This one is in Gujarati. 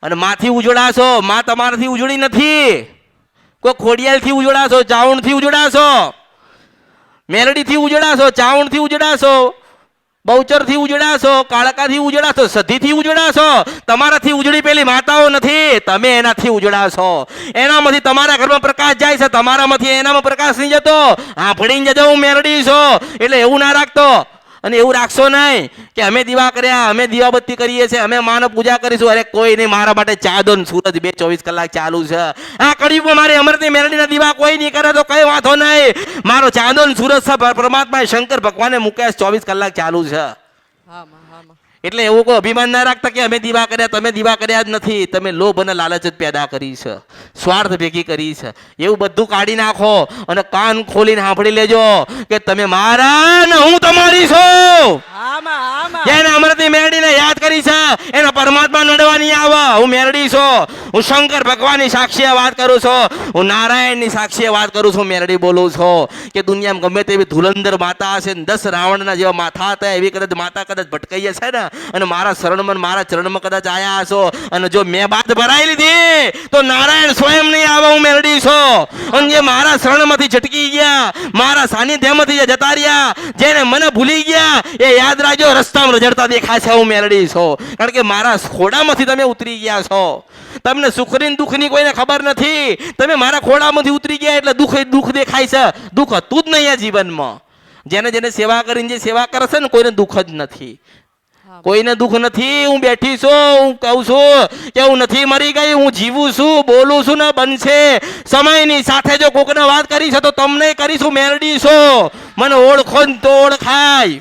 અને માથી ઉજળાશો, માં તમારાથી ઉજળી નથી. કોઈ ખોડિયાલથી ઉજળાશો, ચાવણથી ઉજળાશો, મેલડીથી ઉજળાશો, ચાવણથી ઉજળાશો, બહુચરથી ઉજળાશો, કાળકાથી ઉજળાશો, સધીથી ઉજળાશો. તમારાથી ઉજળી પેલી માતાઓ નથી, તમે એનાથી ઉજળાશો. એનામાંથી તમારા ઘરમાં પ્રકાશ જાય છે, તમારામાંથી એનામાં પ્રકાશ નહીં જતો. આંભળીને જજો હું મેલડી છું એટલે એવું ના રાખતો. અને એવું રાખશો નહીં કે અમે દીવા કર્યા, અમે દીવાબત્તી કરીએ છીએ, અમે માનવ પૂજા કરીશું. અરે કોઈ નહીં, મારા માટે ચાંદો ને સૂરજ 24 કલાક ચાલુ છે. આ કળિયુગમાં મારે અમરતી મેલડીના દીવા કોઈ નહીં કરે તો કઈ વાંધો નહીં. મારો ચાંદો ને સૂરજ છે પરમાત્મા શંકર ભગવાને મૂક્યા 24 કલાક ચાલુ છે. એટલે એવું કોઈ અભિમાન ના રાખતા કે અમે દીવા કર્યા, તમે દીવા કર્યા જ નથી. તમે લોભ અને લાલચ જ પેદા કરી છે, સ્વાર્થ ભેગી કરી છે. એવું બધું કાઢી નાખો અને કાન ખોલીને સાંભળી લેજો કે તમે મારા ને હું તમારી છું. જેને અમરતી મેરડીને યાદ કરી છે એનો પરમાત્મા નડવા નહીં આવે. હું મેરડી છું, હું શંકર ભગવાનની સાક્ષીએ વાત કરું છું, હું નારાયણની સાક્ષીએ વાત કરું છું. મેરડી બોલું છું કે દુનિયામાં ગમે તેવી ધુલંદર માતા હશે, 10 રાવણના જેવા માથા હતા એવી કદાચ માતા કદાચ ભટકાઈ હશે ને અને મારા શરણમાં મારા ચરણમાં કદાચ આયા હશો અને જો મેં બાદ ભરાઈ લીધી તો નારાયણ સ્વયં નહીં આવે. હું મેરડી છું. અને જે મારા શરણમાંથી ઝટકી ગયા, મારા સાનિધ્યમાંથી જે જતા રહ્યા, જેને મને ભૂલી ગયા એ યાદ રાખજો રસ્તામાં રજડતા દેખાશે. હું મેરડી છું કારણ કે મારા ખોડામાંથી તમે ઉતરી ગયા છો. તમને સુખની દુઃખની કોઈને ખબર નથી. તમે મારા ખોડામાંથી ઉતરી ગયા એટલે દુઃખ દેખાય છે. દુઃખ હતું જ નહીં આ જીવનમાં. જેને જેને સેવા કરીને જે સેવા કરે છે ને કોઈને દુઃખ જ નથી, કોઈને દુઃખ નથી. હું બેઠી છું, હું કહું છું કે હું નથી મરી ગઈ, હું જીવું છું, બોલું છું ને બનશે. સમયની સાથે જો કોકને વાત કરી છે તો તમને કરીશું. મેરડી છો, મને ઓળખો ને તો ઓળખાય.